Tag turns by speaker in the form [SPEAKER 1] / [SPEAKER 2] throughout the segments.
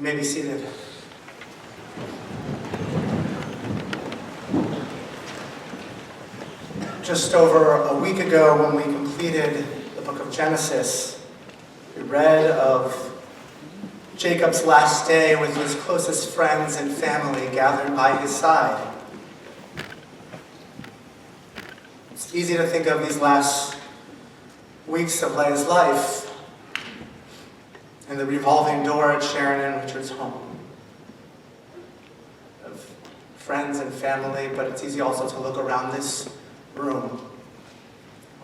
[SPEAKER 1] You may be seated. Just over a week ago, when we completed the book of Genesis, we read of Jacob's last day with his closest friends and family gathered by his side. It's easy to think of these last weeks of Leah's life and the revolving door at Sharon and Richard's home, of friends and family, but it's easy also to look around this room.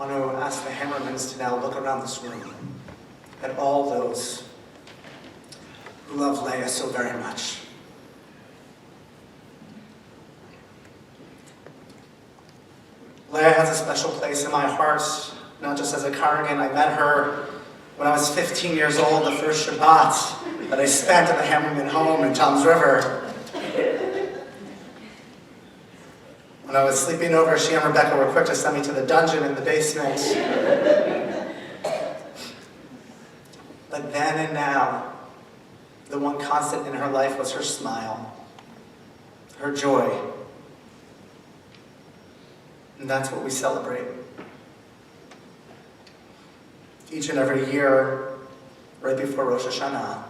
[SPEAKER 1] I want to ask the Hammermans to now look around this room at all those who love Leah so very much. Leah has a special place in my heart, not just as a Carrigan. I met her when I was 15 years old, the first Shabbat that I spent at the Hammerman home in Toms River. When I was sleeping over, she and Rebecca were quick to send me to the dungeon in the basement. But then and now, the one constant in her life was her smile, her joy. And that's what we celebrate. Each and every year, right before Rosh Hashanah,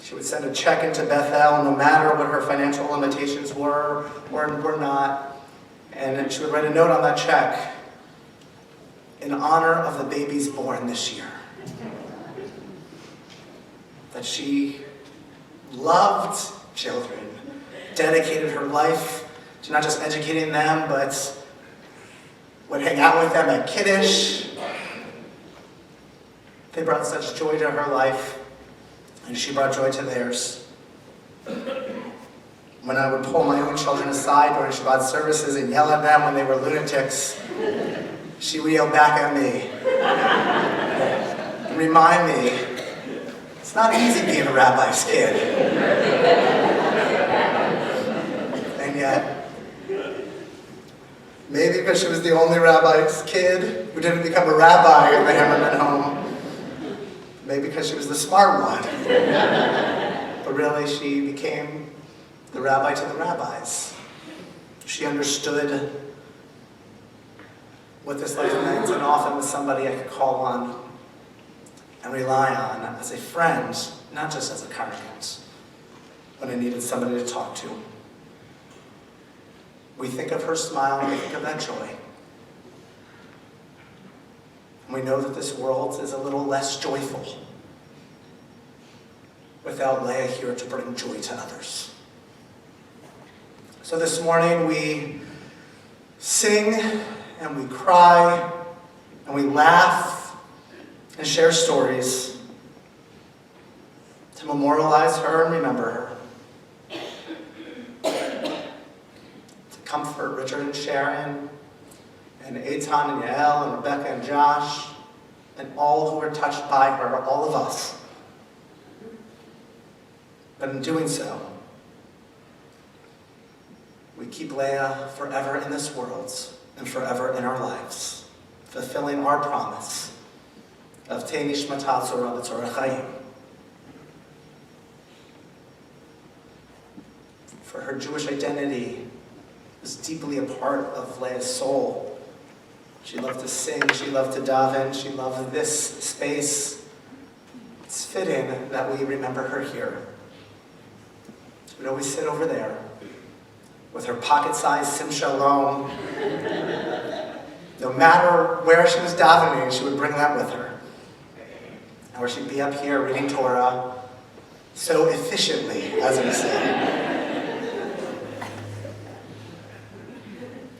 [SPEAKER 1] she would send a check into Bethel, no matter what her financial limitations were or were not. And she would write a note on that check, in honor of the babies born this year. That she loved children, dedicated her life to not just educating them, but would hang out with them at Kiddush. They brought such joy to her life, and she brought joy to theirs. When I would pull my own children aside during Shabbat services and yell at them when they were lunatics, she would yell back at me and remind me, it's not easy being a rabbi's kid. And yet, maybe because she was the only rabbi's kid who didn't become a rabbi in the Hammerman home, maybe because she was the smart one, but really she became the rabbi to the rabbis. She understood what this life meant, and often was somebody I could call on and rely on as a friend, not just as a congregant, when I needed somebody to talk to. We think of her smile and we think of that joy. And we know that this world is a little less joyful without Leah here to bring joy to others. So this morning we sing and we cry and we laugh and share stories to memorialize her and remember her. To comfort Richard and Sharon and Eitan and Yael and Rebecca and Josh and all who were touched by her, all of us. But in doing so, we keep Leah forever in this world and forever in our lives, fulfilling our promise of Tei Nishmata Tzorah B'Tzorah Chaim. For her Jewish identity was deeply a part of Leah's soul. She loved to sing, she loved to daven, she loved this space. It's fitting that we remember her here. She would always sit over there with her pocket-sized Sim Shalom. No matter where she was davening, she would bring that with her. Or she'd be up here reading Torah so efficiently, as we say.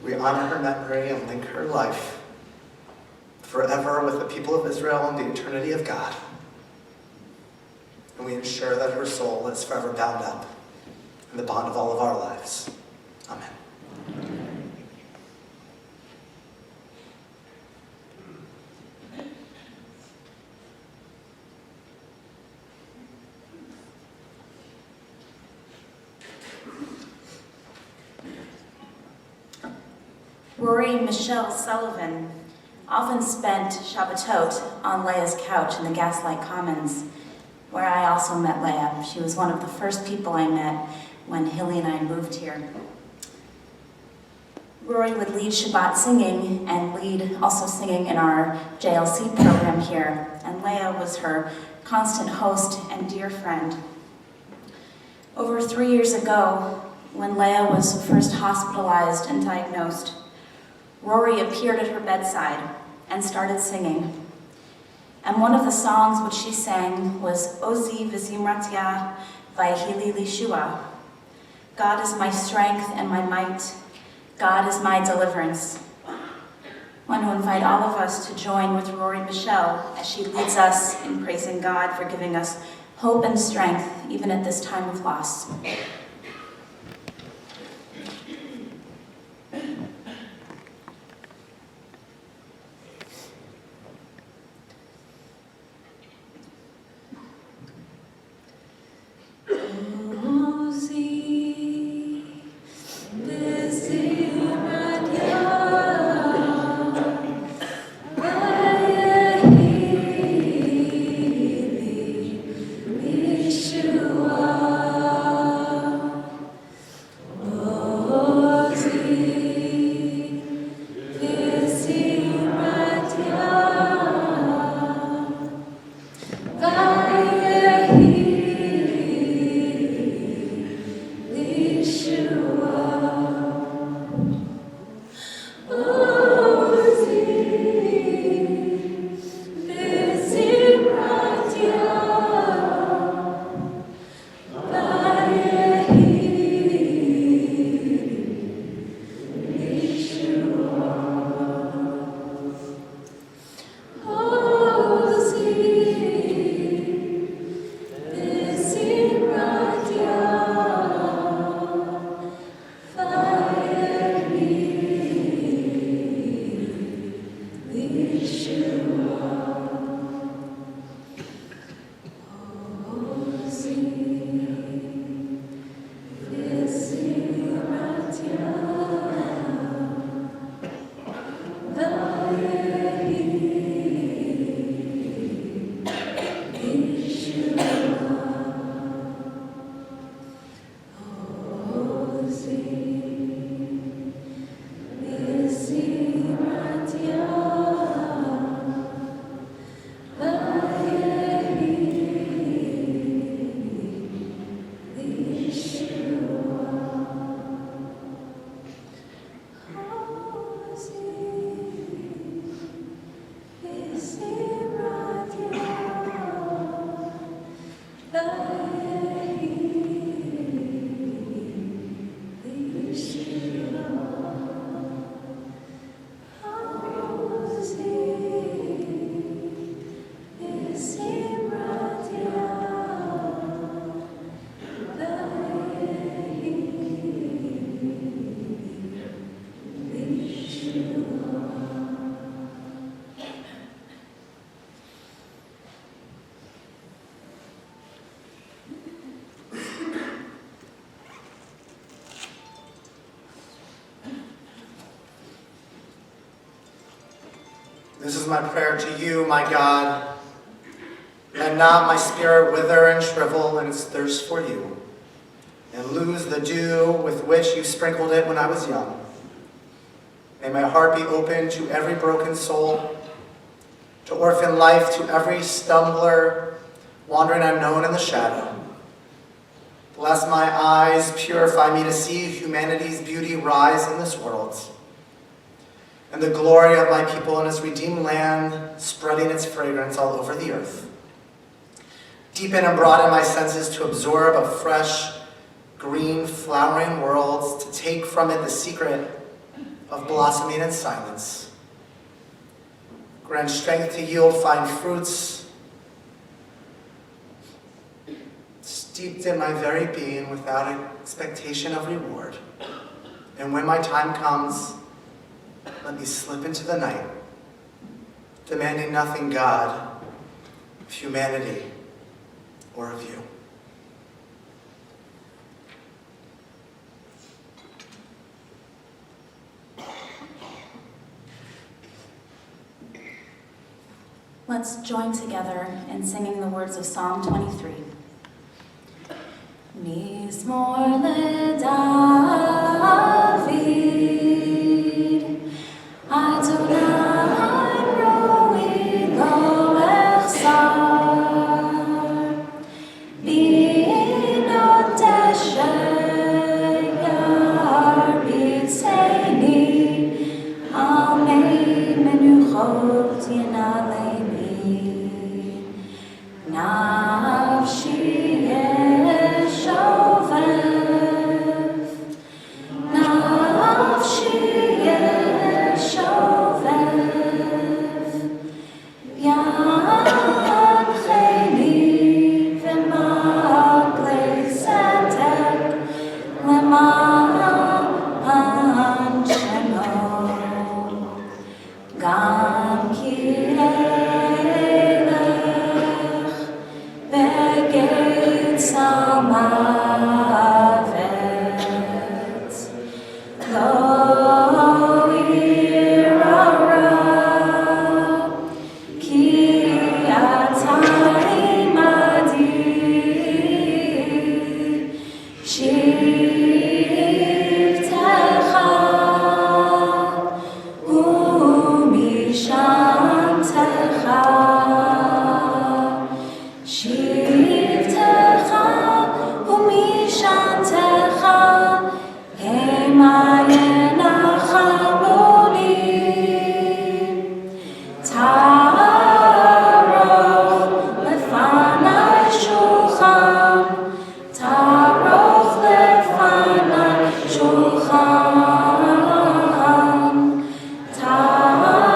[SPEAKER 1] We honor her memory and link her life forever with the people of Israel and the eternity of God. And we ensure that her soul is forever bound up in the bond of all of our lives. Amen.
[SPEAKER 2] Rory Michelle Sullivan often spent Shabbatot on Leah's couch in the Gaslight Commons, where I also met Leah. She was one of the first people I met when Hilly and I moved here. Rory would lead Shabbat singing and lead also singing in our JLC program here, and Leah was her constant host and dear friend. Over 3 years ago, when Leah was first hospitalized and diagnosed, Rory appeared at her bedside and started singing. And one of the songs which she sang was Ozi v'zimratia vayhili lishua. God is my strength and my might. God is my deliverance. I want to invite all of us to join with Rory Michelle as she leads us in praising God for giving us hope and strength even at this time of loss.
[SPEAKER 1] This is my prayer to you, my God. Let not my spirit wither and shrivel in its thirst for you, and lose the dew with which you sprinkled it when I was young. May my heart be open to every broken soul, to orphan life, to every stumbler wandering unknown in the shadow. Bless my eyes, purify me to see humanity's beauty rise in this world, and the glory of my people in its redeemed land spreading its fragrance all over the earth. Deepen and broaden my senses to absorb a fresh, green, flowering world, to take from it the secret of blossoming in silence. Grant strength to yield fine fruits, steeped in my very being without expectation of reward. And when my time comes, let me slip into the night, demanding nothing, God, of humanity or of you.
[SPEAKER 2] Let's join together in singing the words of Psalm 23. Mizmor leDavid, Adonai roi lo echsar, binot desher bitzeni, al mei menuchot yanaleni, nafshi yeshovev, nafshi yeshovev, yancheni v'maglei tzedek leman shemo, gam ki elech begeit samavet, lo irara, ki atai madi, shivtecha umishantecha, shivtecha umishantecha, hema yenachamoni, taroch lefanai shulchan, taroch lefanai shulchan, taroch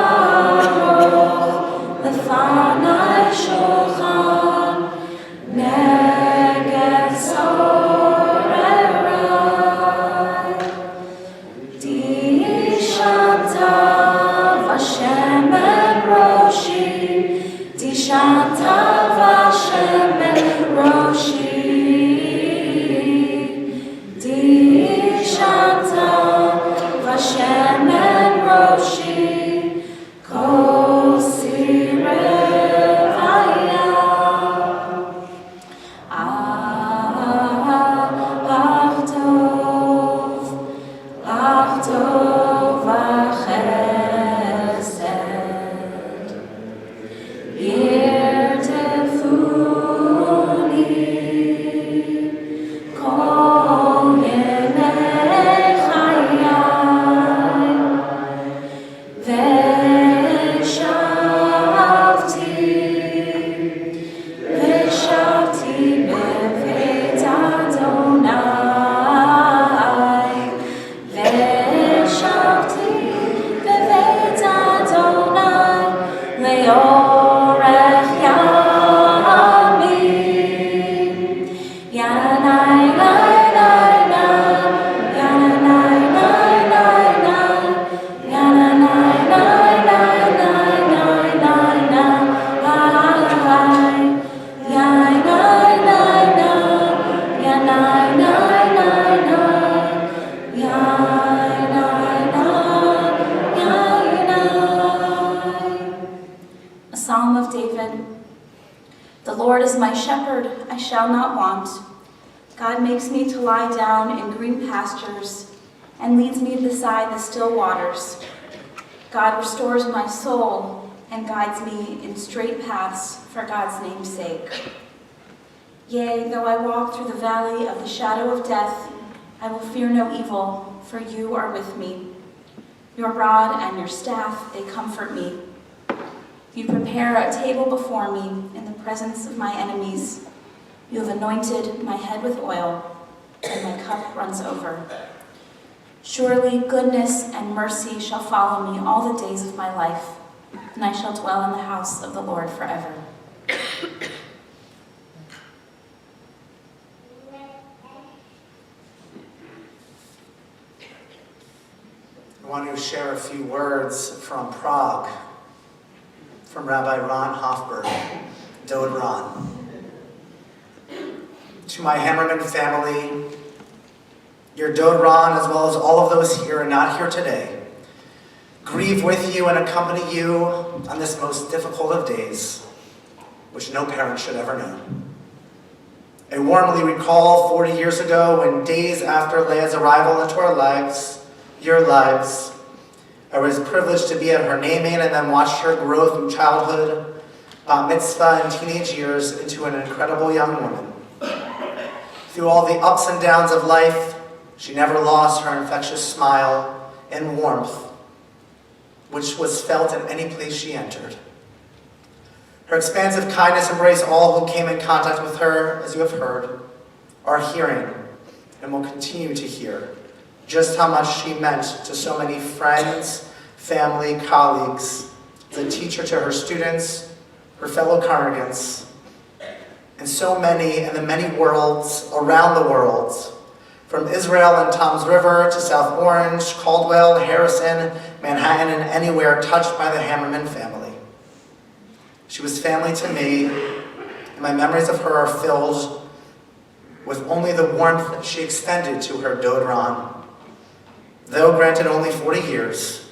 [SPEAKER 2] lefanai shulchan, neged sorerai, dishantav Hashem ben roshi, dishantav Hashem ben roshi, dishantav Hashem ben roshi, kol sirevaya. Ach tov v'chesed, yirtefuni, kol yemei chayai, v'shavti beveit Adonai, v'shavti beveit Adonai leorech yamim. Yanai nai nai nai, yanai nai nai nai, yanai nai nai nai nai nai nai, yanai nai nai nai, yanai nai nai nai, a Psalm of David. The Lord is my shepherd, I shall not want. God makes me to lie down in green pastures and leads me beside the still waters. God restores my soul and guides me in straight paths for God's name's sake. Yea, though I walk through the valley of the shadow of death, I will fear no evil, for you are with me. Your rod and your staff, they comfort me. You prepare a table before me in the presence of my enemies. You have anointed my head with oil, and my cup runs over. Surely goodness and mercy shall follow me all the days of my life, and I shall dwell in the house of the Lord forever.
[SPEAKER 1] I want to share a few words from Prague, from Rabbi Ron Hofberg, Dod Ron. To my Hammerman family, your Dod Ron, as well as all of those here and not here today, grieve with you and accompany you on this most difficult of days, which no parent should ever know. I warmly recall 40 years ago when days after Leah's arrival into our lives, your lives, I was privileged to be at her naming and then watched her grow through childhood, bat mitzvah, and teenage years into an incredible young woman. Through all the ups and downs of life, she never lost her infectious smile and warmth, which was felt in any place she entered. Her expansive kindness embraced all who came in contact with her, as you have heard, are hearing, and will continue to hear, just how much she meant to so many friends, family, colleagues, as a teacher to her students, her fellow congregants, and so many in the many worlds around the world, from Israel and Toms River to South Orange, Caldwell, Harrison, Manhattan, and anywhere touched by the Hammerman family. She was family to me, and my memories of her are filled with only the warmth that she extended to her Dod Ron. Though granted only 40 years,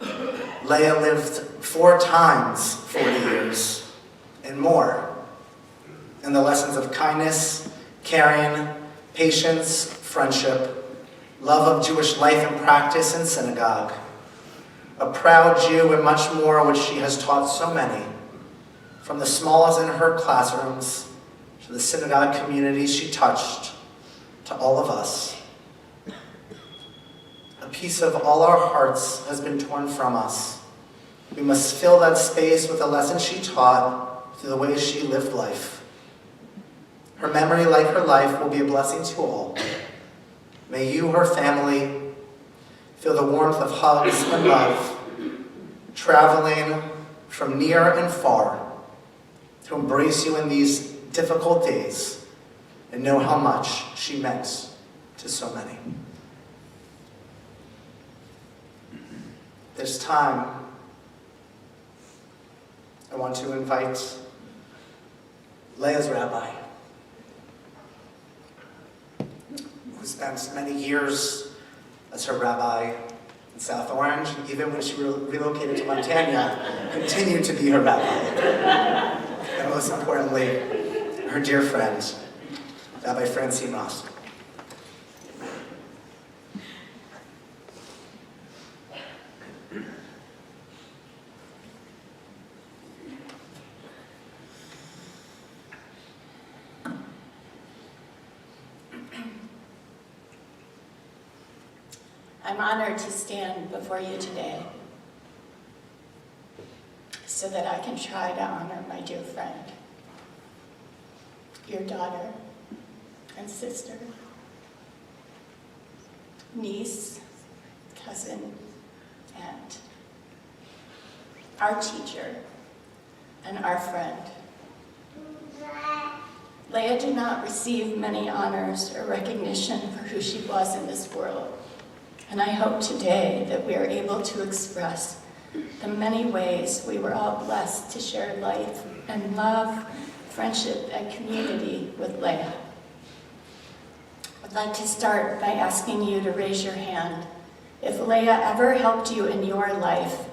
[SPEAKER 1] Leah lived 4 times 40 years and more in the lessons of kindness, caring, patience, friendship, love of Jewish life and practice in synagogue, a proud Jew, and much more which she has taught so many, from the smallest in her classrooms to the synagogue communities she touched, to all of us. A piece of all our hearts has been torn from us. We must fill that space with the lessons she taught through the way she lived life. Her memory, like her life, will be a blessing to all. May you, her family, feel the warmth of hugs and love, traveling from near and far to embrace you in these difficult days and know how much she meant to so many. This time, I want to invite Leah's rabbi, who spent many years as her rabbi in South Orange, and even when she relocated to Montana, continued to be her rabbi. And most importantly, her dear friend, Rabbi Francine Ross.
[SPEAKER 3] I'm honored to stand before you today so that I can try to honor my dear friend, your daughter and sister, niece, cousin, aunt, our teacher, and our friend. Leah did not receive many honors or recognition for who she was in this world. And I hope today that we are able to express the many ways we were all blessed to share life and love, friendship, and community with Leah. I'd like to start by asking you to raise your hand if Leah ever helped you in your life,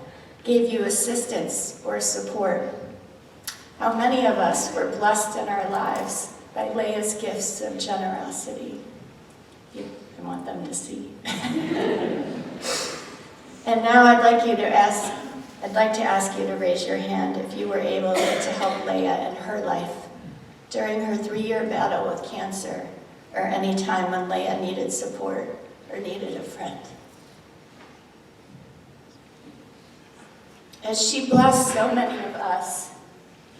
[SPEAKER 3] gave you assistance or support. How many of us were blessed in our lives by Leah's gifts of generosity? I want them to see. And now I'd like to ask you to raise your hand if you were able to help Leah in her life during her 3-year battle with cancer, or any time when Leah needed support or needed a friend. As she blessed so many of us,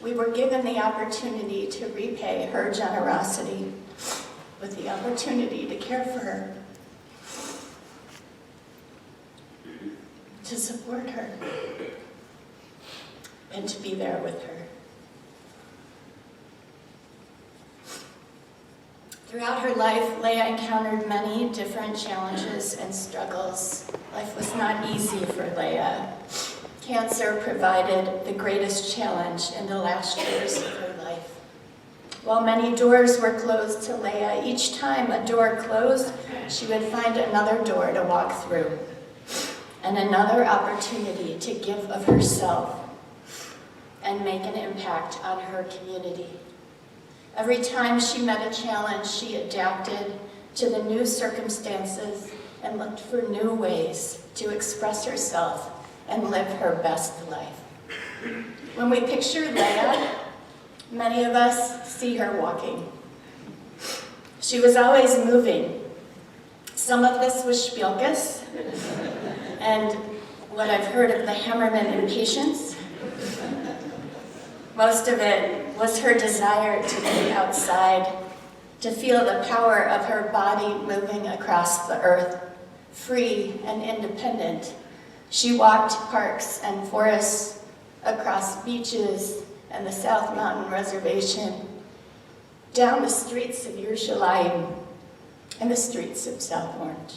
[SPEAKER 3] we were given the opportunity to repay her generosity with the opportunity to care for her, to support her, and to be there with her. Throughout her life, Leah encountered many different challenges and struggles. Life was not easy for Leah. Cancer provided the greatest challenge in the last years of her life. While many doors were closed to Leah, each time a door closed, she would find another door to walk through. and another opportunity to give of herself and make an impact on her community. Every time she met a challenge, she adapted to the new circumstances and looked for new ways to express herself and live her best life. When we picture Leah, many of us see her walking. She was always moving. Some of this was Spielkes, and what I've heard of the Hammerman impatience. Most of it was her desire to be outside, to feel the power of her body moving across the earth, free and independent. She walked parks and forests, across beaches and the South Mountain Reservation, down the streets of Yerushalayim and the streets of South Orange.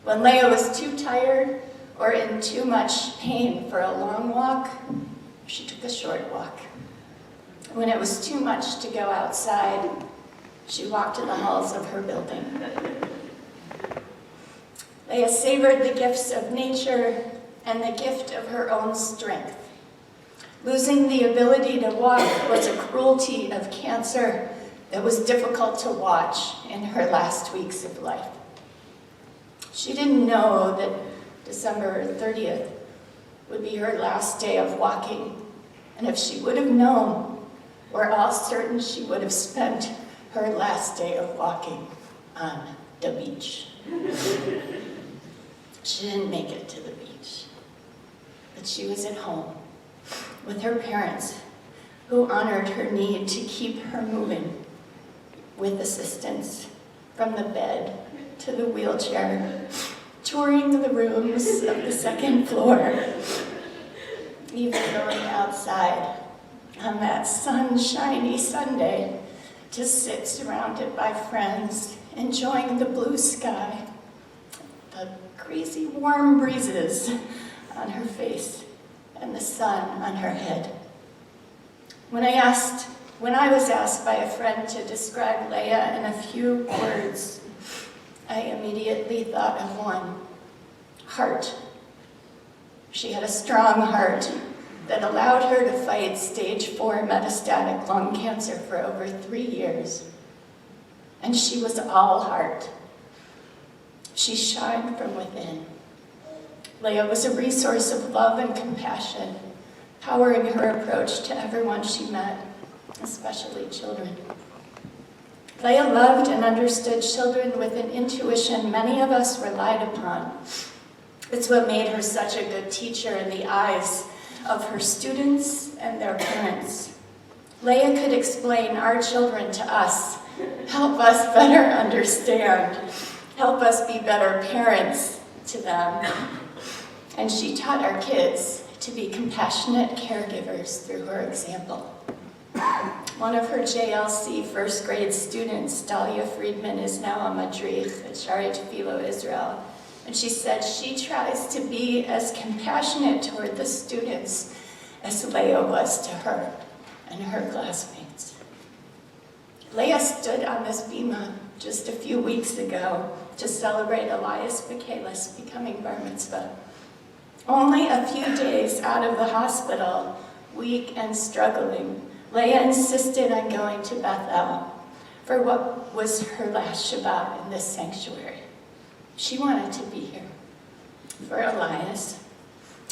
[SPEAKER 3] When Leah was too tired or in too much pain for a long walk, she took a short walk. When it was too much to go outside, she walked in the halls of her building. Leah savored the gifts of nature and the gift of her own strength. Losing the ability to walk was a cruelty of cancer that was difficult to watch in her last weeks of life. She didn't know that December 30th would be her last day of walking, and if she would have known, we're all certain she would have spent her last day of walking on the beach. She didn't make it to the beach, but she was at home with her parents, who honored her need to keep her moving with assistance from the bed to the wheelchair, touring the rooms of the second floor, even going outside on that sunshiny Sunday to sit surrounded by friends, enjoying the blue sky, the crazy warm breezes on her face, and the sun on her head. When I was asked by a friend to describe Leah in a few words, I immediately thought of one: heart. She had a strong heart that allowed her to fight stage 4 metastatic lung cancer for over 3 years. And she was all heart. She shined from within. Leah was a resource of love and compassion, powering her approach to everyone she met, especially children. Leah loved and understood children with an intuition many of us relied upon. It's what made her such a good teacher in the eyes of her students and their parents. Leah could explain our children to us, help us better understand, help us be better parents to them. And she taught our kids to be compassionate caregivers through her example. One of her JLC first grade students, Dahlia Friedman, is now a madrich at Shari Tefillah, Israel. And she said she tries to be as compassionate toward the students as Leah was to her and her classmates. Leah stood on this bima just a few weeks ago to celebrate Elias Michaelis becoming bar mitzvah. Only a few days out of the hospital, weak and struggling, Leah insisted on going to Bethel for what was her last Shabbat in this sanctuary. She wanted to be here for Elias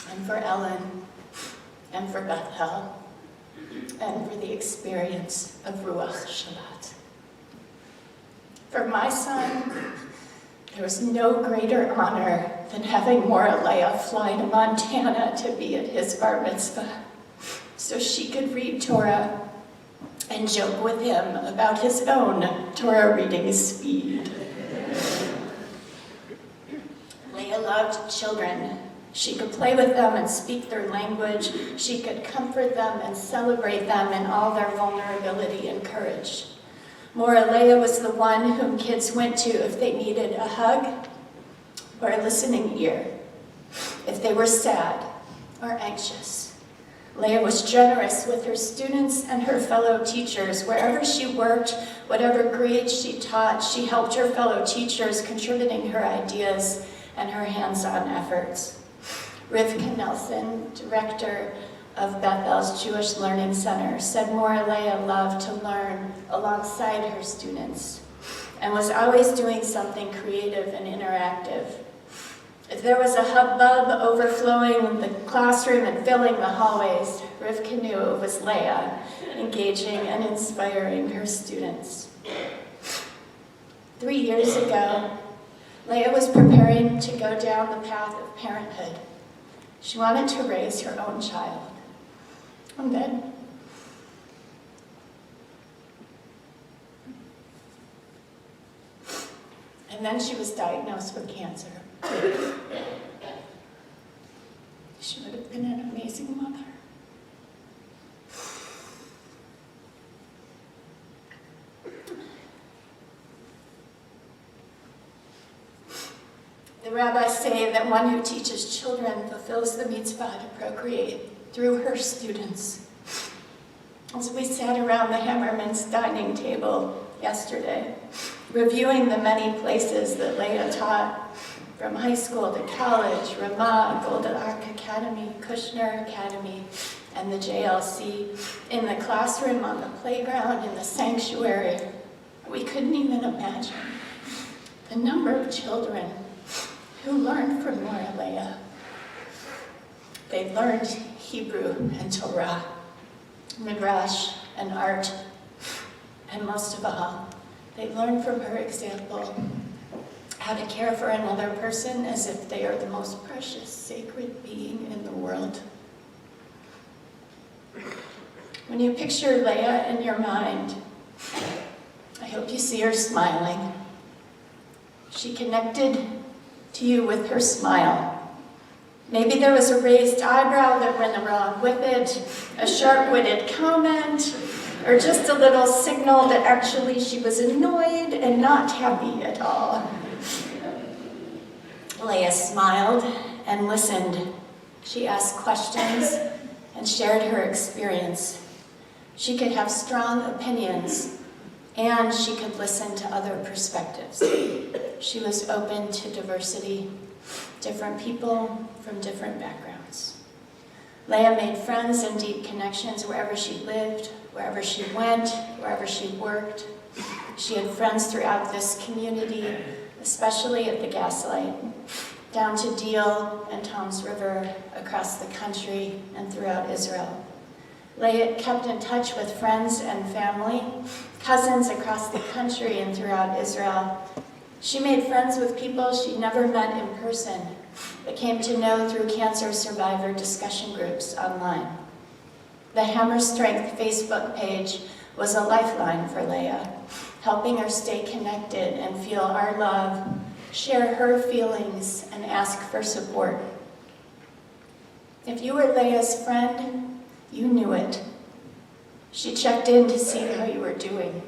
[SPEAKER 3] and for Ellen and for Bethel and for the experience of Ruach Shabbat. For my son, there was no greater honor than having Maura Leah fly to Montana to be at his bar mitzvah so she could read Torah and joke with him about his own Torah reading speed. Leah loved children. She could play with them and speak their language. She could comfort them and celebrate them in all their vulnerability and courage. Maura Leah was the one whom kids went to if they needed a hug or a listening ear, if they were sad or anxious. Leah was generous with her students and her fellow teachers. Wherever she worked, whatever grades she taught, she helped her fellow teachers, contributing her ideas and her hands-on efforts. Rivka Nelson, director of Bethel's Jewish Learning Center, said Leah loved to learn alongside her students and was always doing something creative and interactive. If there was a hubbub overflowing the classroom and filling the hallways, Rivka knew it was Leah, engaging and inspiring her students. 3 years ago, Leah was preparing to go down the path of parenthood. She wanted to raise her own child. And then she was diagnosed with cancer. She would have been an amazing mother. The rabbis say that one who teaches children fulfills the mitzvah to procreate through her students. As we sat around the Hammerman's dining table yesterday, reviewing the many places that Leah taught, from high school to college, Ramah, Golden Ark Academy, Kushner Academy, and the JLC, in the classroom, on the playground, in the sanctuary, we couldn't even imagine the number of children who learned from Leah. They learned Hebrew and Torah, Midrash and art, and most of all, they learned from her example how to care for another person as if they are the most precious, sacred being in the world. When you picture Leah in your mind, I hope you see her smiling. She connected to you with her smile. Maybe there was a raised eyebrow that went along with it, a sharp-witted comment, or just a little signal that actually she was annoyed and not happy at all. Leah smiled and listened. She asked questions and shared her experience. She could have strong opinions, and she could listen to other perspectives. She was open to diversity, different people from different backgrounds. Leah made friends and deep connections wherever she lived, wherever she went, wherever she worked. She had friends throughout this community, especially at the Gaslight, down to Deal and Tom's River, across the country and throughout Israel. Leah kept in touch with friends and family, cousins across the country and throughout Israel. She made friends with people she never met in person, but came to know through cancer survivor discussion groups online. The Hammer Strength Facebook page was a lifeline for Leah, helping her stay connected and feel our love, share her feelings, and ask for support. If you were Leah's friend, you knew it. She checked in to see how you were doing.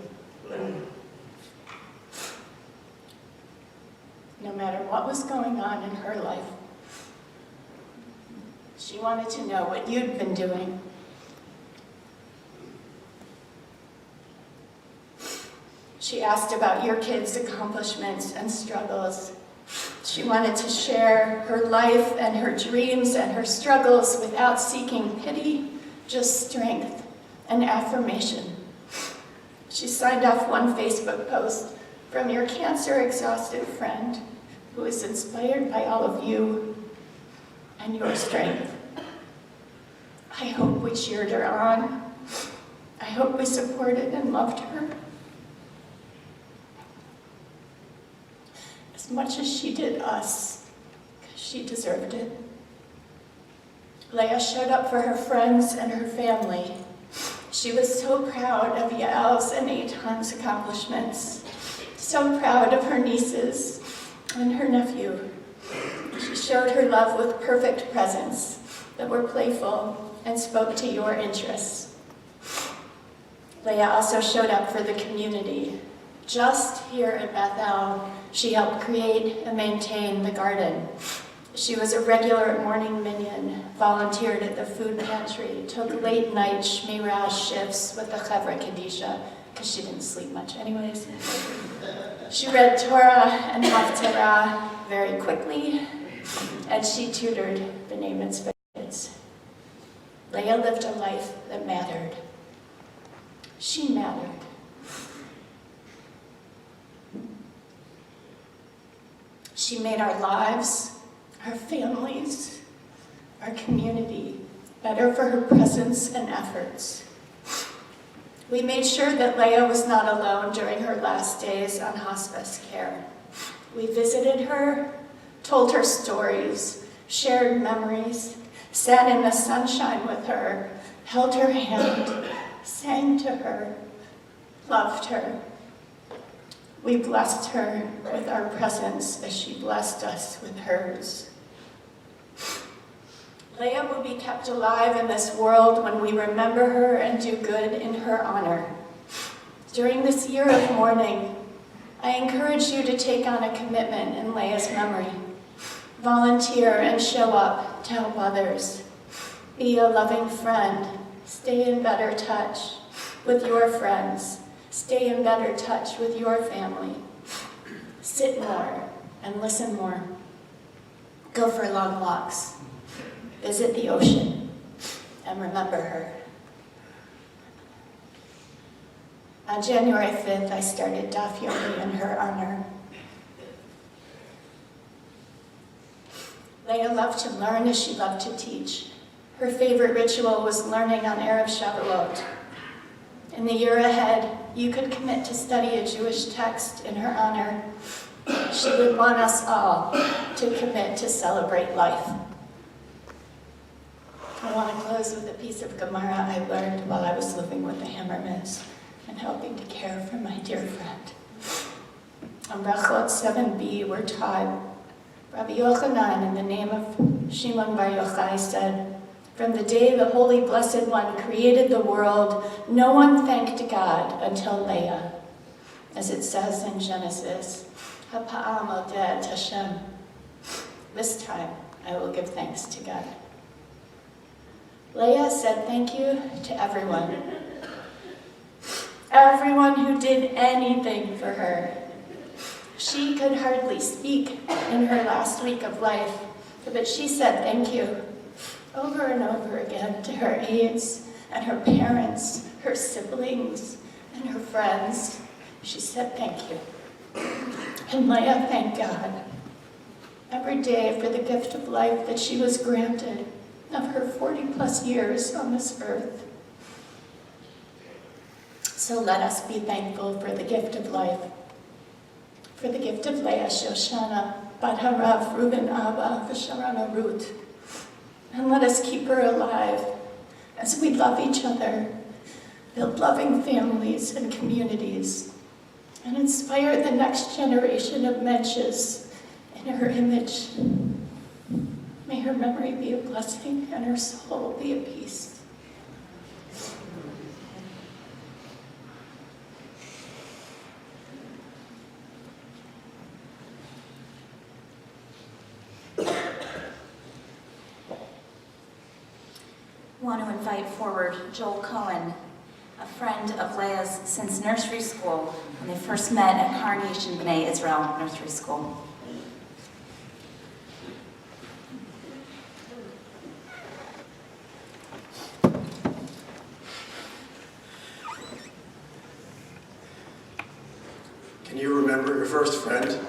[SPEAKER 3] No matter what was going on in her life, she wanted to know what you'd been doing. She asked about your kids' accomplishments and struggles. She wanted to share her life and her dreams and her struggles without seeking pity, just strength and affirmation. She signed off one Facebook post from your cancer-exhausted friend who is inspired by all of you and your strength. I hope we cheered her on. I hope we supported and loved her as much as she did us, because she deserved it. Leah showed up for her friends and her family. She was so proud of Yael's and Eitan's accomplishments, so proud of her nieces and her nephew. She showed her love with perfect presence that were playful and spoke to your interests. Leah also showed up for the community. Just here at Bethel, she helped create and maintain the garden. She was a regular morning minion, volunteered at the food pantry, took late night shmirah shifts with the Chevra Kadisha, because she didn't sleep much anyways. She read Torah and Haftarah very quickly, and she tutored B'nai Mitzvah kids. Leah lived a life that mattered. She mattered. She made our lives, our families, our community better for her presence and efforts. We made sure that Leah was not alone during her last days on hospice care. We visited her, told her stories, shared memories, sat in the sunshine with her, held her hand, sang to her, loved her. We blessed her with our presence as she blessed us with hers. Leah will be kept alive in this world when we remember her and do good in her honor. During this year of mourning, I encourage you to take on a commitment in Leah's memory. Volunteer and show up to help others. Be a loving friend. Stay in better touch with your friends. Stay in better touch with your family. Sit more and listen more. Go for long walks. Visit the ocean and remember her. On January 5th, I started Daf Yomi in her honor. Leah loved to learn as she loved to teach. Her favorite ritual was learning on Erev Shavuot. In the year ahead, you could commit to study a Jewish text in her honor. She would want us all to commit to celebrate life. I want to close with a piece of Gemara I learned while I was living with the Hammermans and helping to care for my dear friend. On Brachot 7b, we're taught, Rabbi Yochanan, in the name of Shimon Bar Yochai, said, "From the day the Holy Blessed One created the world, no one thanked God until Leah." As it says in Genesis, "Hapa'am odeh et Hashem." This time, I will give thanks to God. Leah said thank you to everyone. Everyone who did anything for her. She could hardly speak in her last week of life, but she said thank you over and over again to her aides and her parents, her siblings, and her friends. She said thank you. And Leah thanked God every day for the gift of life that she was granted of her 40-plus years on this earth. So let us be thankful for the gift of life, for the gift of Leah Shoshana, Bat Harav, Reuben Abba, Visharana Ruth. And let us keep her alive as we love each other, build loving families and communities, and inspire the next generation of Mensches in her image. May her memory be a blessing and her soul be a peace.
[SPEAKER 2] I want to invite forward Joel Cohen, a friend of Leah's since nursery school when they first met at Carnation B'nai Israel Nursery School.
[SPEAKER 4] Can you remember your first friend?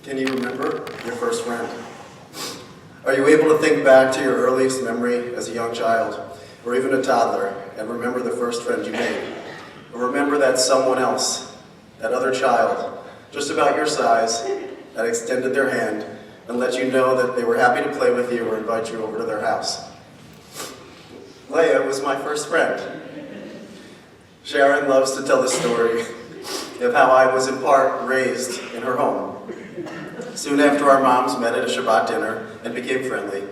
[SPEAKER 4] Can you remember your first friend? Are you able to think back to your earliest memory as a young child, or even a toddler, and remember the first friend you made? Or remember that someone else, that other child, just about your size, that extended their hand and let you know that they were happy to play with you or invite you over to their house? Leah was my first friend. Sharon loves to tell the story of how I was in part raised in her home. Soon after our moms met at a Shabbat dinner and became friendly,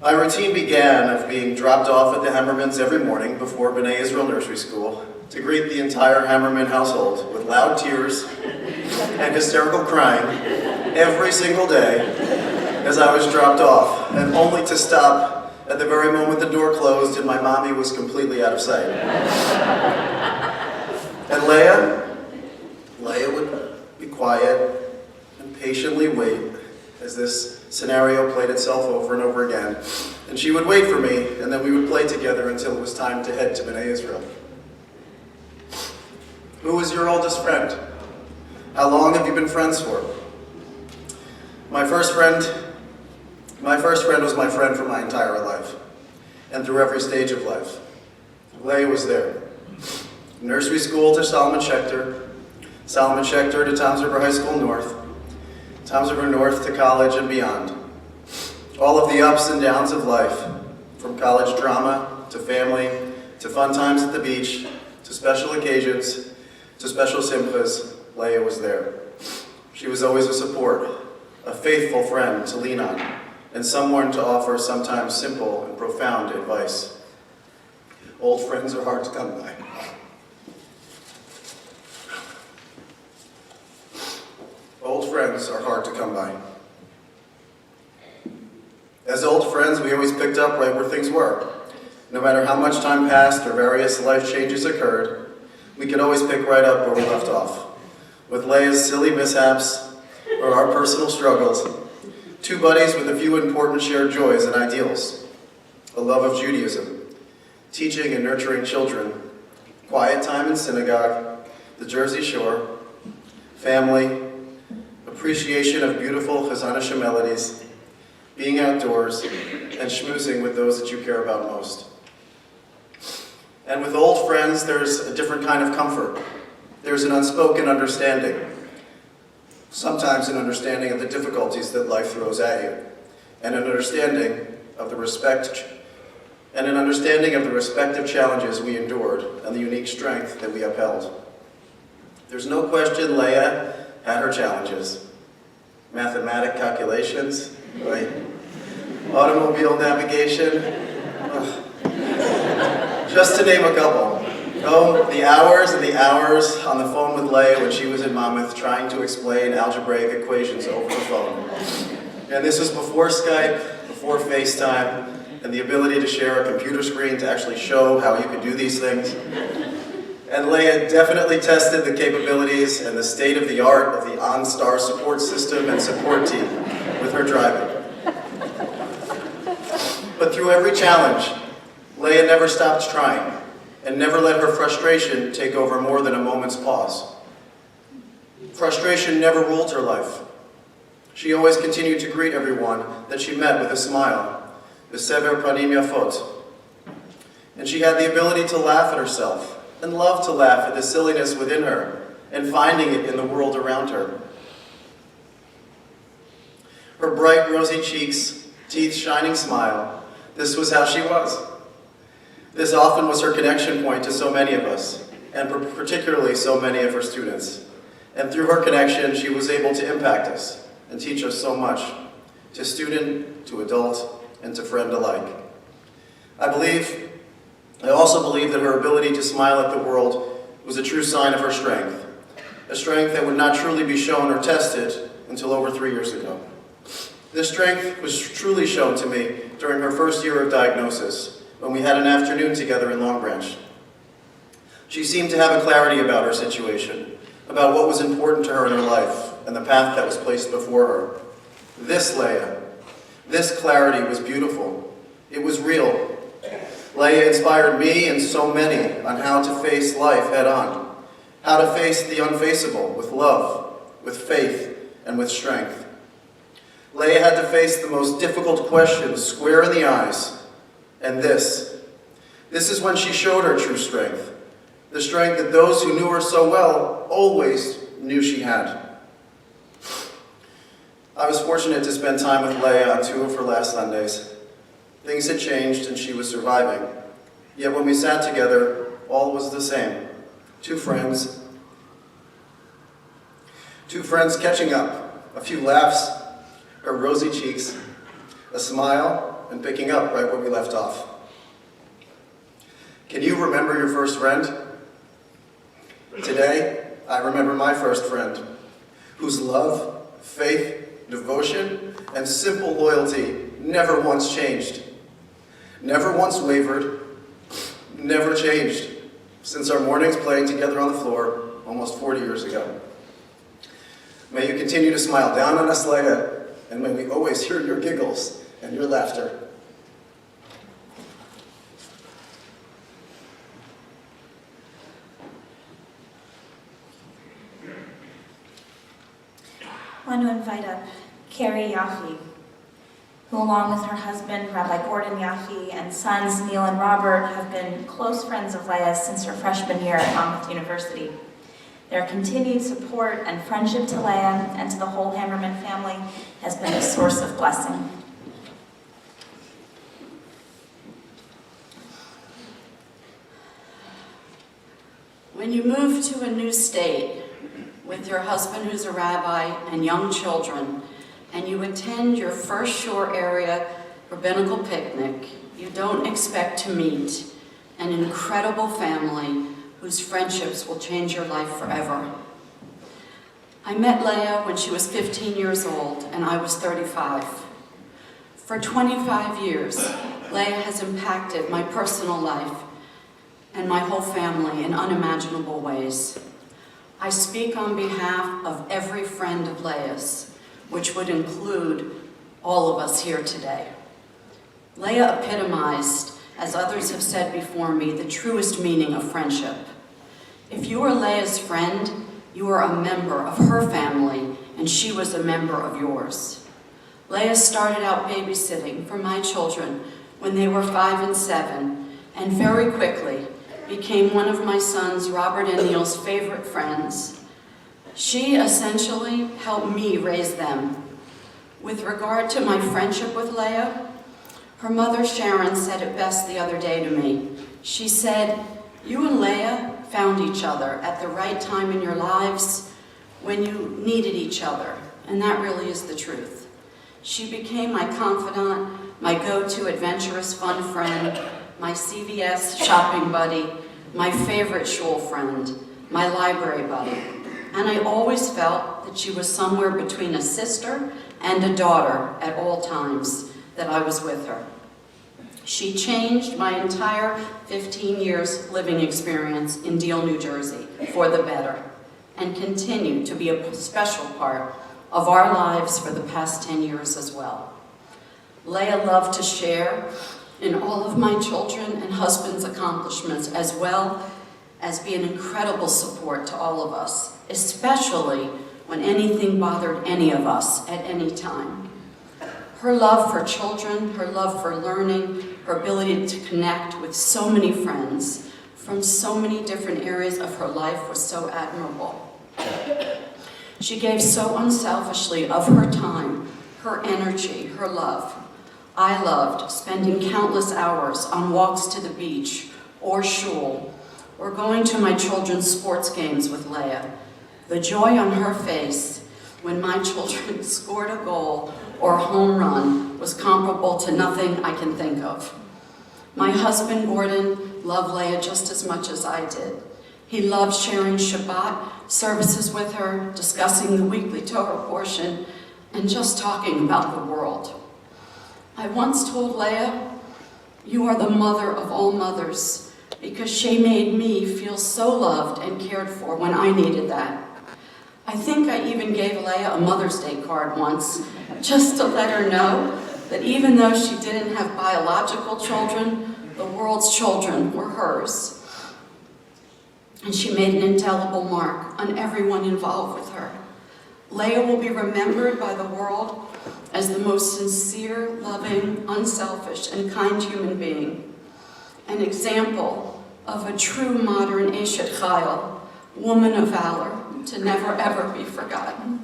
[SPEAKER 4] my routine began of being dropped off at the Hammermans every morning before B'nai Israel Nursery School to greet the entire Hammerman household with loud tears and hysterical crying every single day as I was dropped off, and only to stop at the very moment the door closed and my mommy was completely out of sight. And Leah would be quiet and patiently wait as this scenario played itself over and over again. And she would wait for me, and then we would play together until it was time to head to B'nai Israel. Who is your oldest friend? How long have you been friends for? My first friend was my friend for my entire life, and through every stage of life. Leah was there. Nursery school to Solomon Schechter to Toms River High School North, Toms River North to college and beyond. All of the ups and downs of life, from college drama to family, to fun times at the beach, to special occasions, to special simchas, Leah was there. She was always a support, a faithful friend to lean on, and someone to offer sometimes simple and profound advice. Old friends are hard to come by. Old friends are hard to come by. As old friends, we always picked up right where things were. No matter how much time passed or various life changes occurred, we could always pick right up where we left off. With Leah's silly mishaps or our personal struggles, two buddies with a few important shared joys and ideals: a love of Judaism, teaching and nurturing children, quiet time in synagogue, the Jersey Shore, family, appreciation of beautiful Chazan Hashem melodies, being outdoors, and schmoozing with those that you care about most. And with old friends, there's a different kind of comfort. There's an unspoken understanding. Sometimes an understanding of the difficulties that life throws at you, and an understanding of the respective challenges we endured and the unique strength that we upheld. There's no question Leah had her challenges. Mathematic calculations, right? Automobile navigation, just to name a couple. Oh, the hours and the hours on the phone with Leah when she was in Monmouth trying to explain algebraic equations over the phone. And this was before Skype, before FaceTime, and the ability to share a computer screen to actually show how you could do these things. And Leah definitely tested the capabilities and the state-of-the-art of the OnStar support system and support team with her driving. But through every challenge, Leah never stopped trying and never let her frustration take over more than a moment's pause. Frustration never ruled her life. She always continued to greet everyone that she met with a smile, b'sever panim yafot. And she had the ability to laugh at herself and love to laugh at the silliness within her and finding it in the world around her. Her bright, rosy cheeks, teeth shining smile, this was how she was. This often was her connection point to so many of us, and particularly so many of her students. And through her connection, she was able to impact us and teach us so much, to student, to adult, and to friend alike. I also believe that her ability to smile at the world was a true sign of her strength, a strength that would not truly be shown or tested until over 3 years ago. This strength was truly shown to me during her first year of diagnosis, when we had an afternoon together in Long Branch. She seemed to have a clarity about her situation, about what was important to her in her life, and the path that was placed before her. This Leah, this clarity was beautiful. It was real. Leah inspired me and so many on how to face life head on, how to face the unfaceable with love, with faith, and with strength. Leah had to face the most difficult questions square in the eyes. And this is when she showed her true strength, the strength that those who knew her so well always knew she had. I was fortunate to spend time with Leah on 2 of her last Sundays. Things had changed and she was surviving. Yet when we sat together, all was the same. Two friends catching up, a few laughs, her rosy cheeks, a smile, and picking up right where we left off. Can you remember your first friend? Today, I remember my first friend, whose love, faith, devotion, and simple loyalty never once changed. Never once wavered, never changed, since our mornings playing together on the floor almost 40 years ago. May you continue to smile down on us, Leah, and may we always hear your giggles and your laughter.
[SPEAKER 2] I want to invite up Carrie Yaffe, who along with her husband, Rabbi Gordon Yaffe, and sons Neil and Robert have been close friends of Leah's since her freshman year at Monmouth University. Their continued support and friendship to Leah and to the whole Hammerman family has been a source of blessing.
[SPEAKER 5] When you move to a new state with your husband who's a rabbi and young children, and you attend your first shore area rabbinical picnic, you don't expect to meet an incredible family whose friendships will change your life forever. I met Leah when she was 15 years old and I was 35. For 25 years, Leah has impacted my personal life and my whole family in unimaginable ways. I speak on behalf of every friend of Leah's, which would include all of us here today. Leah epitomized, as others have said before me, the truest meaning of friendship. If you are Leah's friend, you are a member of her family, and she was a member of yours. Leah started out babysitting for my children when they were 5 and 7, and very quickly became one of my sons, Robert and Neil's favorite friends. She essentially helped me raise them. With regard to my friendship with Leah, her mother Sharon said it best the other day to me. She said, "You and Leah found each other at the right time in your lives when you needed each other," and that really is the truth. She became my confidant, my go-to adventurous fun friend, my CVS shopping buddy, my favorite shul friend, my library buddy. And I always felt that she was somewhere between a sister and a daughter at all times that I was with her. She changed my entire 15 years living experience in Deal, New Jersey for the better, and continued to be a special part of our lives for the past 10 years as well. Leah loved to share in all of my children and husband's accomplishments, as well as be an incredible support to all of us, especially when anything bothered any of us at any time. Her love for children, her love for learning, her ability to connect with so many friends from so many different areas of her life was so admirable. She gave so unselfishly of her time, her energy, her love. I loved spending countless hours on walks to the beach or shul, or going to my children's sports games with Leah. The joy on her face when my children scored a goal or a home run was comparable to nothing I can think of. My husband, Gordon, loved Leah just as much as I did. He loved sharing Shabbat services with her, discussing the weekly Torah portion, and just talking about the world. I once told Leah, "You are the mother of all mothers," because she made me feel so loved and cared for when I needed that. I think I even gave Leah a Mother's Day card once, just to let her know that even though she didn't have biological children, the world's children were hers. And she made an indelible mark on everyone involved with her. Leah will be remembered by the world as the most sincere, loving, unselfish, and kind human being. An example of a true modern Eshet Chayil, woman of valor, to never ever be forgotten.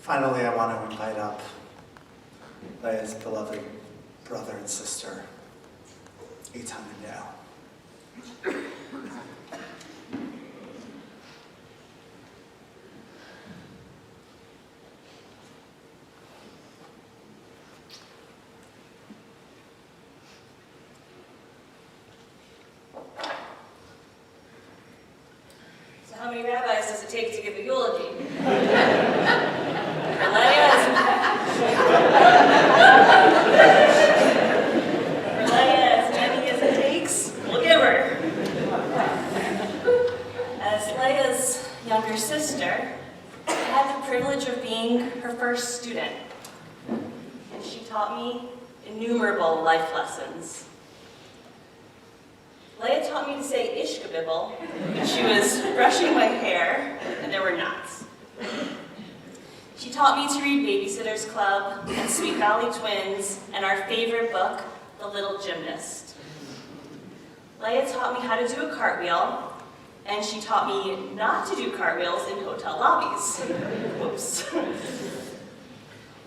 [SPEAKER 1] Finally, I want to invite up Leah's beloved brother and sister, Eitan and Yael.
[SPEAKER 6] many rabbis does it take to give a eulogy? For Leah, as many as it takes, we'll give her. As Leah's younger sister, I had the privilege of being her first student, and she taught me innumerable life lessons. Leah taught me to say Ishkabibble when she was brushing my hair and there were knots. She taught me to read Babysitter's Club and Sweet Valley Twins and our favorite book, The Little Gymnast. Leah taught me how to do a cartwheel, and she taught me not to do cartwheels in hotel lobbies. Whoops.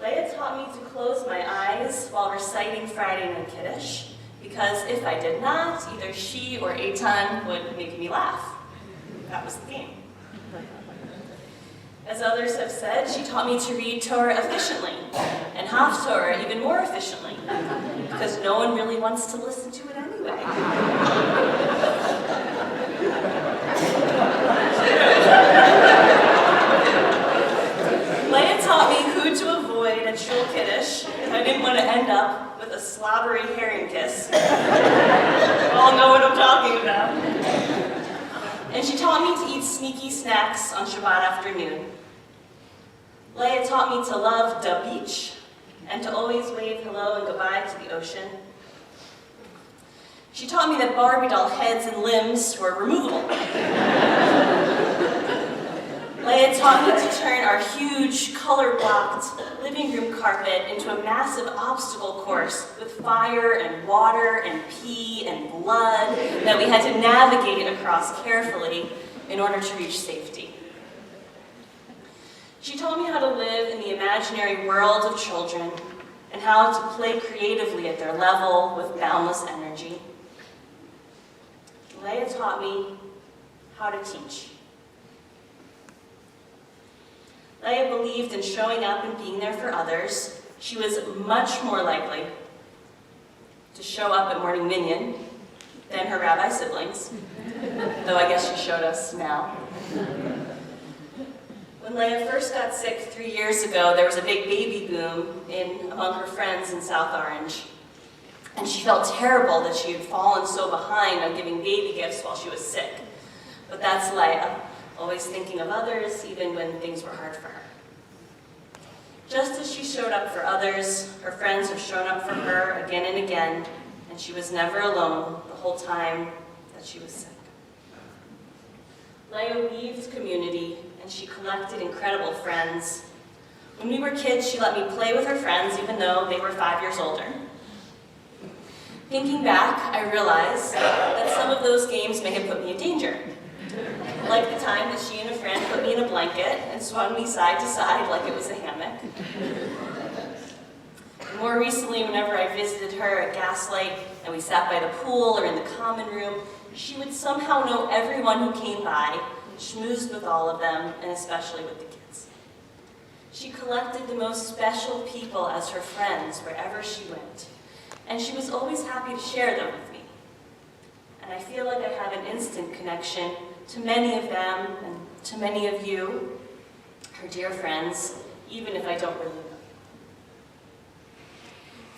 [SPEAKER 6] Leah taught me to close my eyes while reciting Friday Night Kiddush, because if I did not, either she or Eitan would make me laugh. That was the game. As others have said, she taught me to read Torah efficiently, and Haftorah even more efficiently, because no one really wants to listen to it anyway. Leah taught me who to avoid at Shul Kiddush if I didn't want to end up with a slobbery herring kiss. You all know what I'm talking about. And she taught me to eat sneaky snacks on Shabbat afternoon. Leah taught me to love the beach and to always wave hello and goodbye to the ocean. She taught me that Barbie doll heads and limbs were removable. Leah taught me to turn our huge, color-blocked living room carpet into a massive obstacle course with fire and water and pee and blood that we had to navigate across carefully in order to reach safety. She taught me how to live in the imaginary world of children and how to play creatively at their level with boundless energy. Leah taught me how to teach. Leah believed in showing up and being there for others. She was much more likely to show up at morning minyan than her rabbi siblings, though I guess she showed us now. When Leah first got sick 3 years ago, there was a big baby boom among her friends in South Orange. And she felt terrible that she had fallen so behind on giving baby gifts while she was sick. But that's Leah, always thinking of others, even when things were hard for her. Just as she showed up for others, her friends have shown up for her again and again, and she was never alone the whole time that she was sick. Leah weaved community, and she collected incredible friends. When we were kids, she let me play with her friends, even though they were 5 years older. Thinking back, I realized that some of those games may have put me in danger. Like the time that she and a friend put me in a blanket and swung me side to side like it was a hammock. More recently, whenever I visited her at Gaslight and we sat by the pool or in the common room, she would somehow know everyone who came by, schmoozed with all of them, and especially with the kids. She collected the most special people as her friends wherever she went, and she was always happy to share them with me. And I feel like I have an instant connection to many of them and to many of you, her dear friends, even if I don't really know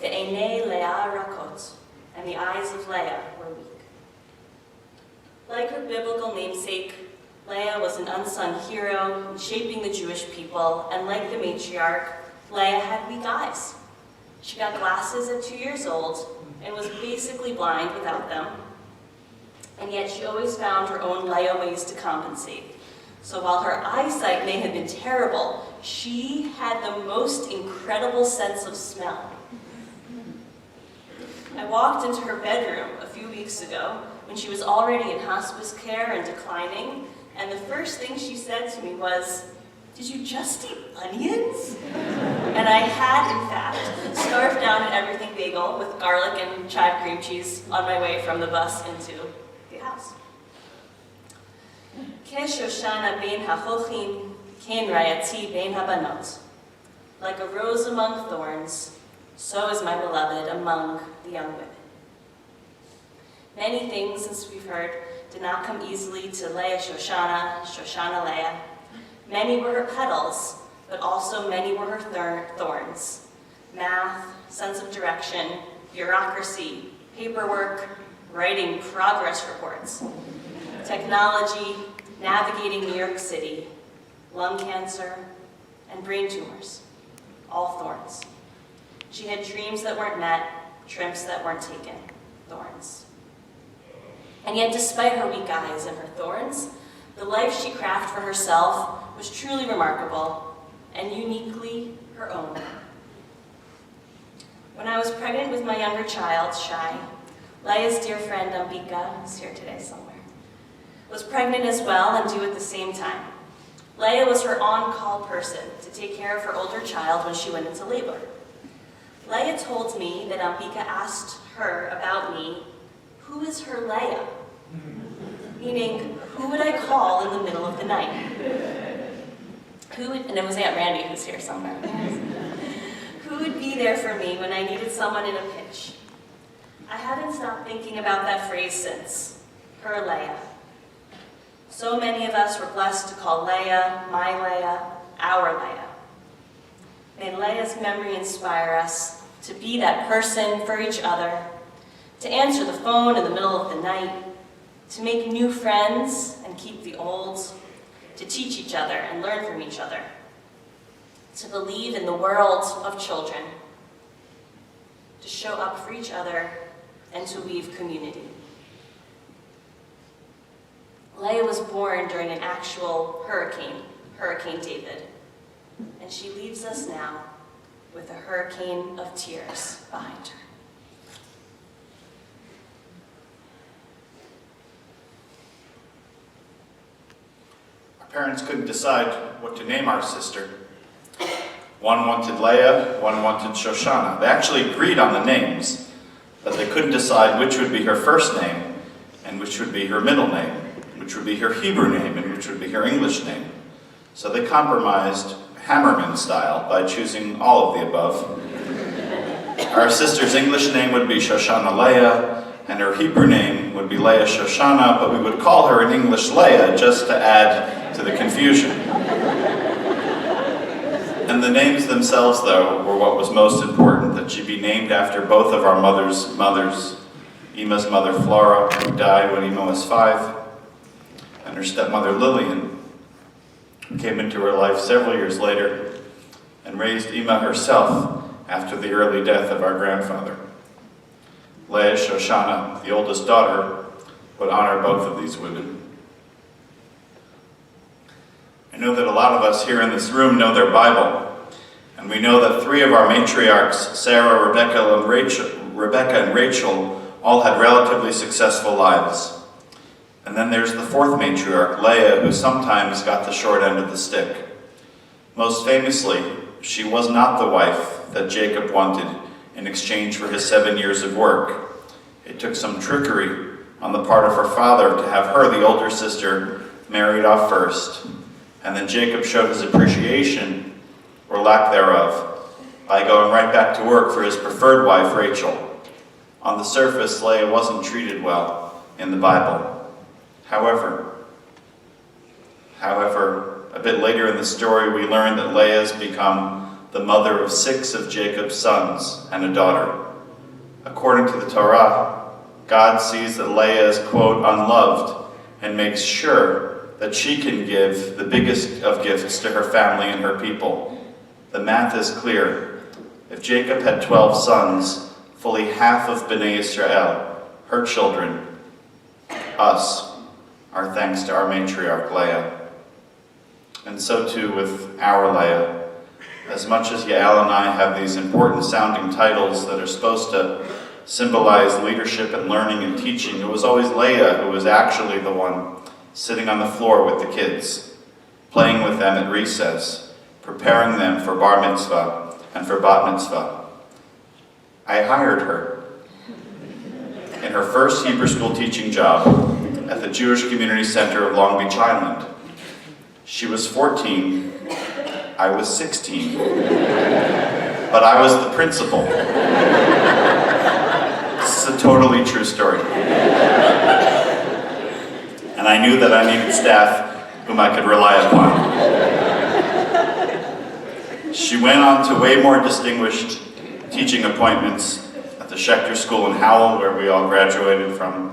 [SPEAKER 6] you. The Einei Leah Rakot, and the eyes of Leah were weak. Like her biblical namesake, Leah was an unsung hero in shaping the Jewish people, and like the matriarch, Leah had weak eyes. She got glasses at 2 years old and was basically blind without them. And yet she always found her own Leah ways to compensate. So while her eyesight may have been terrible, she had the most incredible sense of smell. I walked into her bedroom a few weeks ago when she was already in hospice care and declining, and the first thing she said to me was, "Did you just eat onions?" And I had, in fact, scarfed down an everything bagel with garlic and chive cream cheese on my way from the bus into the house. Keshoshana bein hachochim, ken rayati bein habanot. Like a rose among thorns, so is my beloved among the young women. Many things, as we've heard, did not come easily to Leah Shoshana, Shoshana Leah. Many were her petals, but also many were her thorns. Math, sense of direction, bureaucracy, paperwork, writing progress reports, technology, navigating New York City, lung cancer, and brain tumors, all thorns. She had dreams that weren't met, trips that weren't taken, thorns. And yet, despite her weak eyes and her thorns, the life she crafted for herself was truly remarkable and uniquely her own. When I was pregnant with my younger child, Shai, Leah's dear friend Ambika, who's here today somewhere, was pregnant as well and due at the same time. Leah was her on-call person to take care of her older child when she went into labor. Leah told me that Ambika asked her about me, who is her Leah? Meaning, who would I call in the middle of the night? And it was Aunt Randy who's here somewhere. Who would be there for me when I needed someone in a pinch? I haven't stopped thinking about that phrase since, her Leah. So many of us were blessed to call Leah, my Leah, our Leah. May Leah's memory inspire us to be that person for each other, to answer the phone in the middle of the night, to make new friends and keep the old, to teach each other and learn from each other, to believe in the world of children, to show up for each other, and to weave community. Leah was born during an actual hurricane, Hurricane David, and she leaves us now with a hurricane of tears behind her.
[SPEAKER 7] Our parents couldn't decide what to name our sister. One wanted Leah, one wanted Shoshana. They actually agreed on the names, but they couldn't decide which would be her first name and which would be her middle name, which would be her Hebrew name and which would be her English name. So they compromised Hammerman style by choosing all of the above. Our sister's English name would be Shoshana Leah, and her Hebrew name would be Leah Shoshana, but we would call her in English Leah just to add to the confusion. And the names themselves, though, were what was most important, that she be named after both of our mothers. Emma's mother, Flora, who died when Emma was 5, and her stepmother, Lillian, who came into her life several years later and raised Emma herself after the early death of our grandfather. Leah Shoshana, the oldest daughter, would honor both of these women. I know that a lot of us here in this room know their Bible, and we know that 3 of our matriarchs, Sarah, Rebecca, and Rachel, all had relatively successful lives. And then there's the 4th matriarch, Leah, who sometimes got the short end of the stick. Most famously, she was not the wife that Jacob wanted in exchange for his 7 years of work. It took some trickery on the part of her father to have her, the older sister, married off first. And then Jacob showed his appreciation, or lack thereof, by going right back to work for his preferred wife, Rachel. On the surface, Leah wasn't treated well in the Bible. However, a bit later in the story, we learn that Leah has become the mother of 6 of Jacob's sons and a daughter. According to the Torah, God sees that Leah is, quote, unloved, and makes sure that she can give the biggest of gifts to her family and her people. The math is clear. If Jacob had 12 sons, fully half of Bnei Israel, her children, us, are thanks to our matriarch Leah. And so too with our Leah. As much as Yael and I have these important sounding titles that are supposed to symbolize leadership and learning and teaching, it was always Leah who was actually the one sitting on the floor with the kids, playing with them at recess, preparing them for bar mitzvah and for bat mitzvah. I hired her in her first Hebrew school teaching job at the Jewish Community Center of Long Beach Island. She was 14, I was 16, but I was the principal. This is a totally true story. and I knew that I needed staff whom I could rely upon. She went on to way more distinguished teaching appointments at the Schechter School in Howell, where we all graduated from.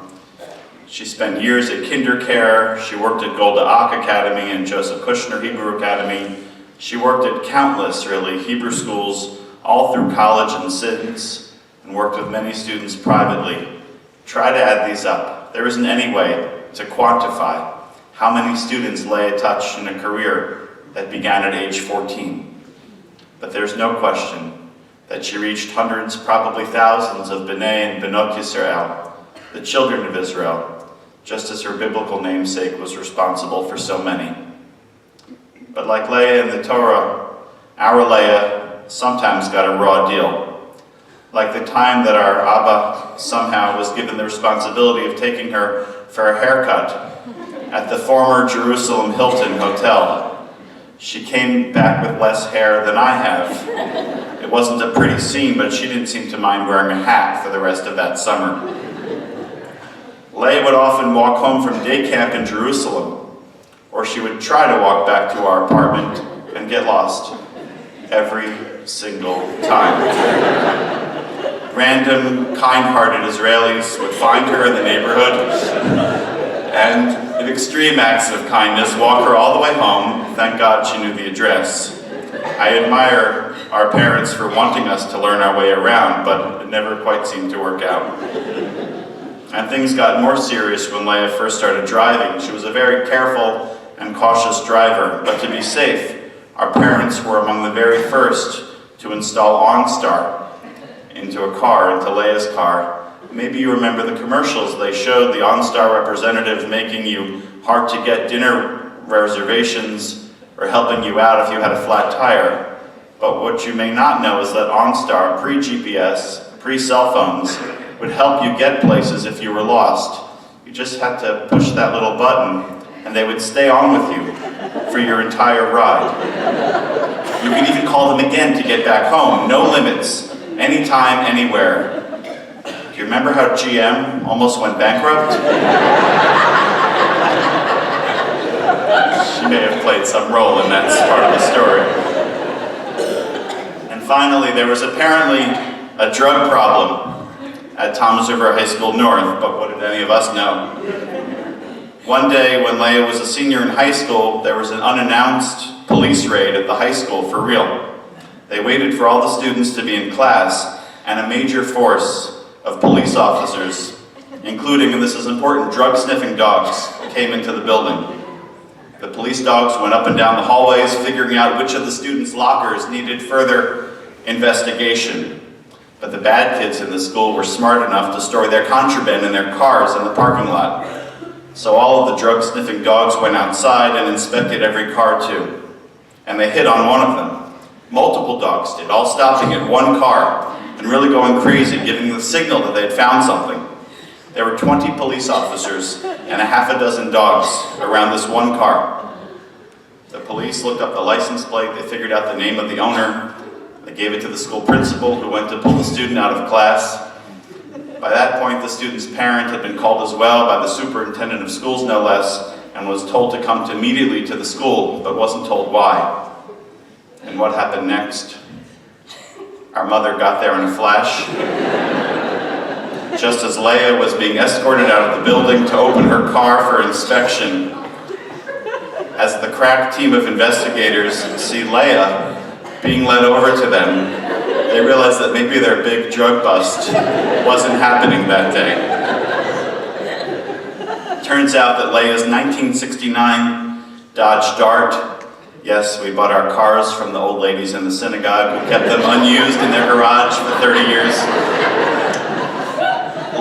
[SPEAKER 7] She spent years at Kinder Care. She worked at Golda Ach Academy and Joseph Kushner Hebrew Academy. She worked at countless, really, Hebrew schools all through college and since, and worked with many students privately. Try to add these up. There isn't any way to quantify how many students Leah touched in a career that began at age 14. But there's no question that she reached hundreds, probably thousands of B'nai and Benot Yisrael, the children of Israel, just as her biblical namesake was responsible for so many. But like Leah in the Torah, our Leah sometimes got a raw deal. Like the time that our Abba somehow was given the responsibility of taking her for a haircut at the former Jerusalem Hilton Hotel. She came back with less hair than I have. It wasn't a pretty scene, but she didn't seem to mind wearing a hat for the rest of that summer. Leah would often walk home from day camp in Jerusalem, or she would try to walk back to our apartment and get lost every single time. Random, kind-hearted Israelis would find her in the neighborhood and, in extreme acts of kindness, walk her all the way home. Thank God she knew the address. I admire our parents for wanting us to learn our way around, but it never quite seemed to work out. And things got more serious when Leah first started driving. She was a very careful and cautious driver, but to be safe, our parents were among the very first to install OnStar into Leah's car. Maybe you remember the commercials. They showed the OnStar representative making you hard-to-get dinner reservations or helping you out if you had a flat tire. But what you may not know is that OnStar, pre-GPS, pre-cell phones, would help you get places if you were lost. You just had to push that little button, and they would stay on with you for your entire ride. You could even call them again to get back home. No limits. Anytime, anywhere. Do you remember how GM almost went bankrupt? She may have played some role in that part of the story. And finally, there was apparently a drug problem at Toms River High School North, but what did any of us know? One day when Leah was a senior in high school, there was an unannounced police raid at the high school for real. They waited for all the students to be in class, and a major force of police officers, including, and this is important, drug-sniffing dogs, came into the building. The police dogs went up and down the hallways, figuring out which of the students' lockers needed further investigation. But the bad kids in the school were smart enough to store their contraband in their cars in the parking lot. So all of the drug-sniffing dogs went outside and inspected every car too. And they hit on one of them. Multiple dogs did, all stopping at one car and really going crazy, giving the signal that they had found something. There were 20 police officers and a half a dozen dogs around this one car. The police looked up the license plate, they figured out the name of the owner, they gave it to the school principal who went to pull the student out of class. By that point, the student's parent had been called as well by the superintendent of schools, no less, and was told to come immediately to the school, but wasn't told why. And what happened next? Our mother got there in a flash. Just as Leah was being escorted out of the building to open her car for inspection, as the crack team of investigators see Leah being led over to them, they realized that maybe their big drug bust wasn't happening that day. Turns out that Leah's 1969 Dodge Dart, yes, we bought our cars from the old ladies in the synagogue who kept them unused in their garage for 30 years.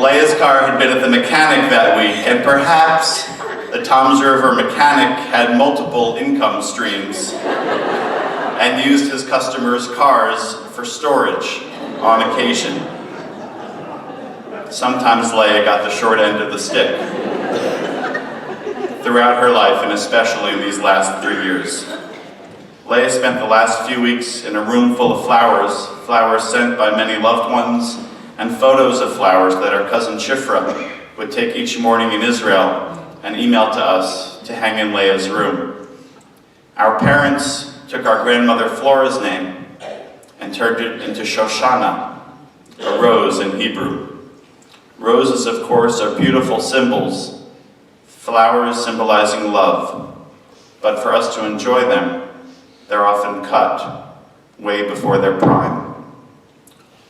[SPEAKER 7] Leah's car had been at the mechanic that week, and perhaps the Toms River mechanic had multiple income streams and used his customers' cars for storage on occasion. Sometimes Leah got the short end of the stick. Throughout her life, and especially in these last 3 years. Leah spent the last few weeks in a room full of flowers, flowers sent by many loved ones, and photos of flowers that her cousin Shifra would take each morning in Israel and emailed to us to hang in Leah's room. Our parents took our grandmother Flora's name and turned it into Shoshana, a rose in Hebrew. Roses, of course, are beautiful symbols, flowers symbolizing love, but for us to enjoy them, they're often cut way before their prime.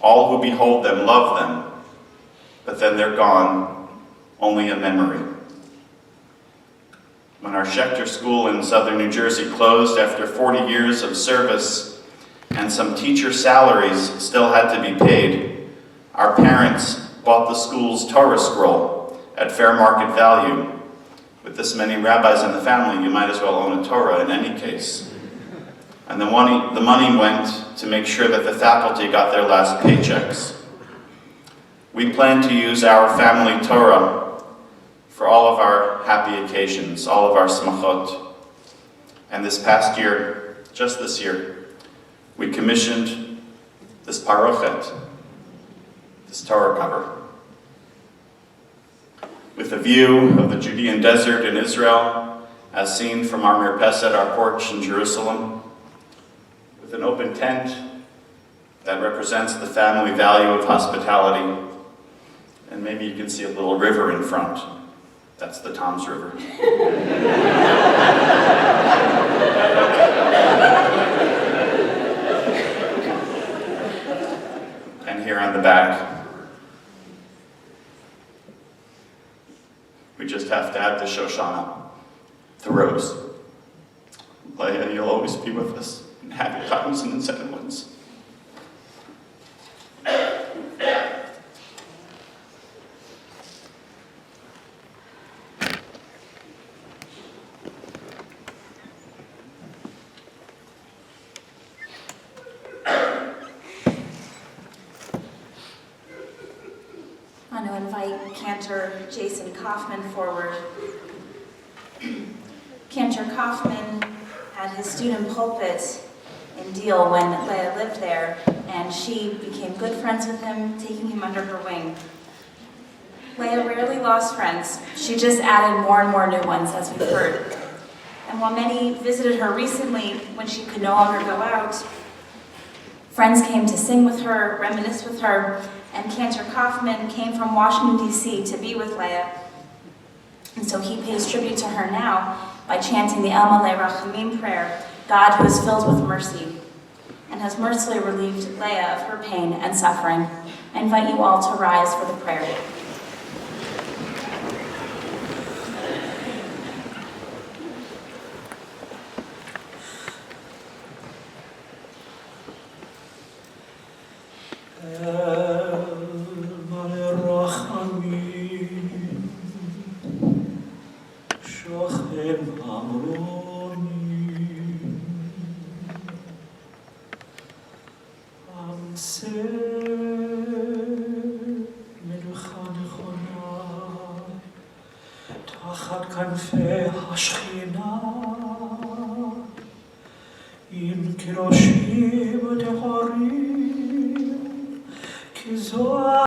[SPEAKER 7] All who behold them love them, but then they're gone, only a memory. When our Schechter School in southern New Jersey closed after 40 years of service and some teacher salaries still had to be paid, our parents bought the school's Torah scroll at fair market value. With this many rabbis in the family, you might as well own a Torah in any case. And the money went to make sure that the faculty got their last paychecks. We plan to use our family Torah for all of our happy occasions, all of our smachot. And this past year, just this year, we commissioned this parochet, this Torah cover, with a view of the Judean desert in Israel, as seen from our mirpeset, our porch in Jerusalem, with an open tent that represents the family value of hospitality, and maybe you can see a little river in front. That's the Tom's River. And here on the back, we just have to add the Shoshana, the rose. Leah, you'll always be with us in happy times and in second ones.
[SPEAKER 2] I want to invite Cantor Jason Kaufman forward. Cantor Kaufman had his student pulpit in Deal when Leah lived there, and she became good friends with him, taking him under her wing. Leah rarely lost friends. She just added more and more new ones, as we've heard. And while many visited her recently when she could no longer go out, friends came to sing with her, reminisce with her, and Cantor Kaufman came from Washington, D.C. to be with Leah. And so he pays tribute to her now by chanting the El Malei Rachamim prayer, God who is filled with mercy, and has mercifully relieved Leah of her pain and suffering. I invite you all to rise for the prayer.
[SPEAKER 8] תחת כנפי השכינה, עם קרושים טהורים, כזוהר